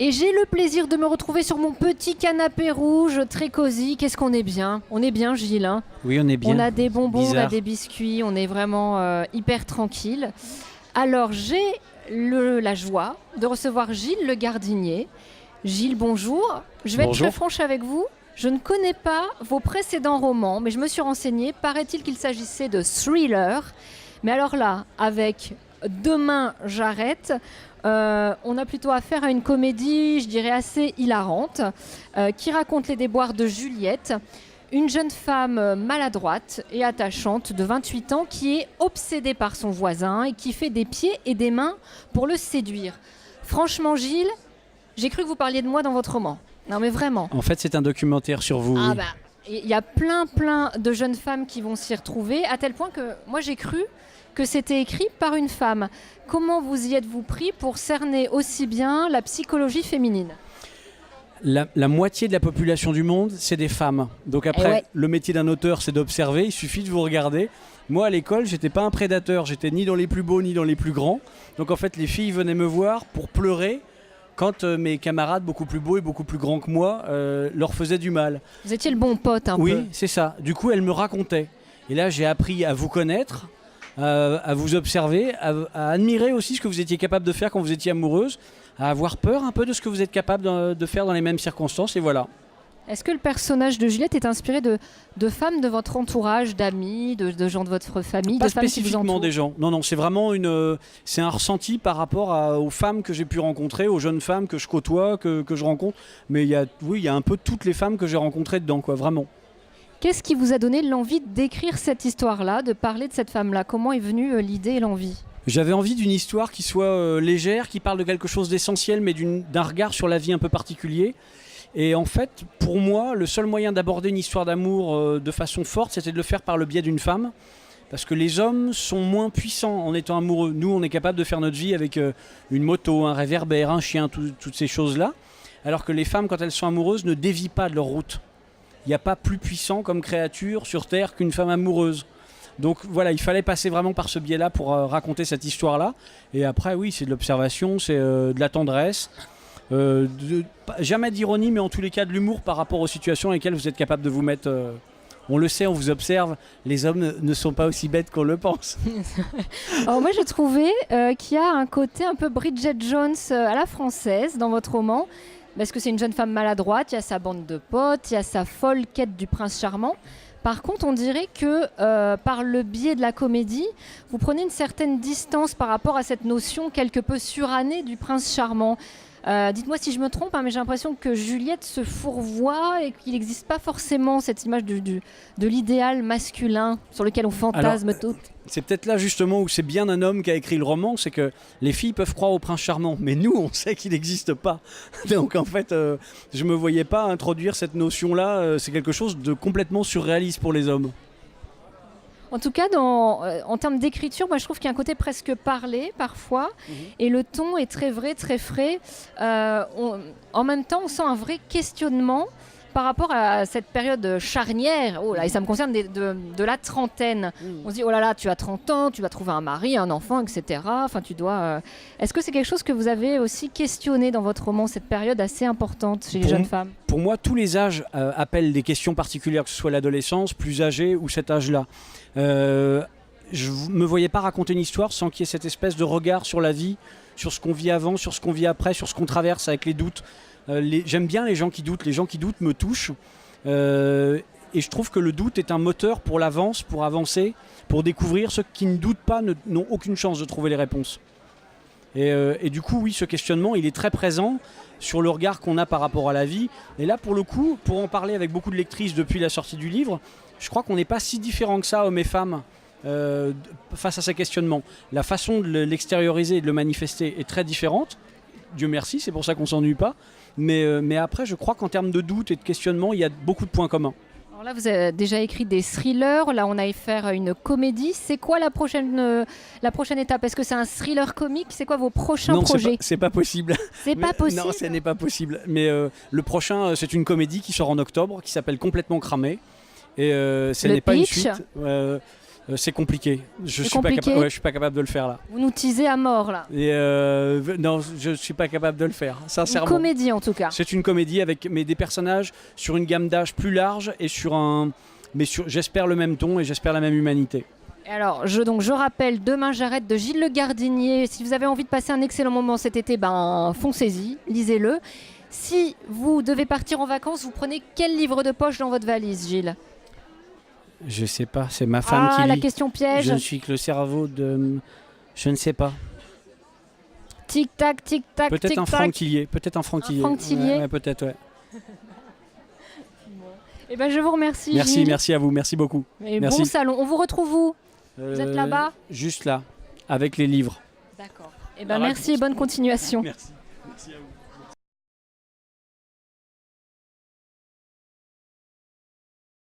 Et j'ai le plaisir de me retrouver sur mon petit canapé rouge, très cosy. Qu'est-ce qu'on est bien? On est bien, Gilles, hein. Oui, on est bien. On a des bonbons, Bizarre. on a des biscuits, on est vraiment hyper tranquille. Alors, j'ai la joie de recevoir Gilles Le Gardinier. Gilles, bonjour. Je vais être Bonjour. très franche avec vous. Je ne connais pas vos précédents romans, mais je me suis renseignée. Paraît-il qu'il s'agissait de thrillers. Mais alors là, avec Demain j'arrête, on a plutôt affaire à une comédie, je dirais, assez hilarante, qui raconte les déboires de Juliette, une jeune femme maladroite et attachante de 28 ans qui est obsédée par son voisin et qui fait des pieds et des mains pour le séduire. Franchement, Gilles, j'ai cru que vous parliez de moi dans votre roman. Non mais vraiment. En fait, c'est un documentaire sur vous. Ah oui. bah, il y a plein de jeunes femmes qui vont s'y retrouver, à tel point que moi j'ai cru que c'était écrit par une femme. Comment vous y êtes-vous pris pour cerner aussi bien la psychologie féminine? La moitié de la population du monde, c'est des femmes. Donc après, ouais. le métier d'un auteur, c'est d'observer. Il suffit de vous regarder. Moi, à l'école, j'étais pas un prédateur. J'étais ni dans les plus beaux, ni dans les plus grands. Donc en fait, les filles venaient me voir pour pleurer quand mes camarades, beaucoup plus beaux et beaucoup plus grands que moi, leur faisaient du mal. Vous étiez le bon pote un peu. Oui, c'est ça. Du coup, elles me racontaient. Et là, j'ai appris à vous connaître, à vous observer, à admirer aussi ce que vous étiez capable de faire quand vous étiez amoureuse, à avoir peur un peu de ce que vous êtes capable de faire dans les mêmes circonstances. Et voilà. Est-ce que le personnage de Juliette est inspiré de femmes de votre entourage, d'amis, de gens de votre famille, Pas de femmes qui vous spécifiquement entourent? des gens. Non, c'est vraiment c'est un ressenti par rapport aux femmes que j'ai pu rencontrer, aux jeunes femmes que je côtoie, que je rencontre. Mais il y a un peu toutes les femmes que j'ai rencontrées dedans, quoi, vraiment. Qu'est-ce qui vous a donné l'envie d'écrire cette histoire-là, de parler de cette femme-là? Comment est venue l'idée et l'envie? J'avais envie d'une histoire qui soit légère, qui parle de quelque chose d'essentiel, mais d'un regard sur la vie un peu particulier. Et en fait, pour moi, le seul moyen d'aborder une histoire d'amour de façon forte, c'était de le faire par le biais d'une femme. Parce que les hommes sont moins puissants en étant amoureux. Nous, on est capable de faire notre vie avec une moto, un réverbère, un chien, toutes ces choses-là. Alors que les femmes, quand elles sont amoureuses, ne dévient pas de leur route. Il n'y a pas plus puissant comme créature sur Terre qu'une femme amoureuse. Donc voilà, il fallait passer vraiment par ce biais-là pour raconter cette histoire-là. Et après, oui, c'est de l'observation, c'est de la tendresse. Jamais d'ironie, mais en tous les cas de l'humour par rapport aux situations dans lesquelles vous êtes capable de vous mettre. On le sait, on vous observe, les hommes ne sont pas aussi bêtes qu'on le pense. Alors moi j'ai trouvé qu'il y a un côté un peu Bridget Jones à la française dans votre roman, parce que c'est une jeune femme maladroite, il y a sa bande de potes, il y a sa folle quête du prince charmant. Par contre, on dirait que par le biais de la comédie, vous prenez une certaine distance par rapport à cette notion quelque peu surannée du prince charmant. Dites-moi si je me trompe, hein, mais j'ai l'impression que Juliette se fourvoie et qu'il n'existe pas forcément cette image de l'idéal masculin sur lequel on fantasme tout. C'est peut-être là justement où c'est bien un homme qui a écrit le roman, c'est que les filles peuvent croire au prince charmant, mais nous on sait qu'il n'existe pas. Donc en fait, je me voyais pas introduire cette notion-là, c'est quelque chose de complètement surréaliste pour les hommes. En tout cas, en termes d'écriture, moi, je trouve qu'il y a un côté presque parlé parfois, et le ton est très vrai, très frais. En même temps, on sent un vrai questionnement par rapport à cette période charnière. Oh là, et ça me concerne de la trentaine. On se dit, oh là là, tu as 30 ans, tu vas trouver un mari, un enfant, etc. Enfin, tu dois. Est-ce que c'est quelque chose que vous avez aussi questionné dans votre roman, cette période assez importante chez les jeunes femmes? Pour moi, tous les âges appellent des questions particulières, que ce soit l'adolescence, plus âgé ou cet âge-là. Je ne me voyais pas raconter une histoire sans qu'il y ait cette espèce de regard sur la vie, sur ce qu'on vit avant, sur ce qu'on vit après, sur ce qu'on traverse avec les doutes. J'aime bien les gens qui doutent me touchent. Et je trouve que le doute est un moteur pour l'avance, pour avancer, pour découvrir. Ceux qui ne doutent pas n'ont aucune chance de trouver les réponses. Et du coup, oui, ce questionnement, il est très présent sur le regard qu'on a par rapport à la vie. Et là, pour le coup, pour en parler avec beaucoup de lectrices depuis la sortie du livre, je crois qu'on n'est pas si différents que ça, hommes et femmes, face à ces questionnements. La façon de l'extérioriser et de le manifester est très différente. Dieu merci, c'est pour ça qu'on ne s'ennuie pas. Mais après, je crois qu'en termes de doute et de questionnement, il y a beaucoup de points communs. Alors là, vous avez déjà écrit des thrillers. Là, on a faire une comédie. C'est quoi la prochaine étape? Est-ce que c'est un thriller comique? C'est quoi vos prochains projets? Non, c'est pas possible. C'est pas possible. Non, ce n'est pas possible. Mais le prochain, c'est une comédie qui sort en octobre, qui s'appelle Complètement cramé. Et ce n'est pas une suite. C'est compliqué. Je C'est suis pas compliqué. je suis pas capable de le faire là. Vous nous teasez à mort là. Et non, je suis pas capable de le faire, Une sincèrement. comédie en tout cas. C'est une comédie avec des personnages sur une gamme d'âge plus large et j'espère le même ton et j'espère la même humanité. Et alors, je rappelle Demain j'arrête de Gilles Le Gardinier. Si vous avez envie de passer un excellent moment cet été, foncez-y, lisez-le. Si vous devez partir en vacances, vous prenez quel livre de poche dans votre valise, Gilles? Je sais pas, c'est ma femme qui la lit. question piège. Je ne suis que le cerveau de... Je ne sais pas. Tic-tac, tic-tac, Peut-être un tic-tac. Franck Tillier. Peut-être un Franck Tillier. Franck Tillier. Ouais, peut-être, ouais. Eh ben, je vous remercie, Merci, Gilles. merci à vous. Merci beaucoup. Et Merci. bon salon. On vous retrouve où? Vous êtes là-bas? Juste là, avec les livres. D'accord. Eh ben, merci et bonne continuation. Merci. Merci à vous.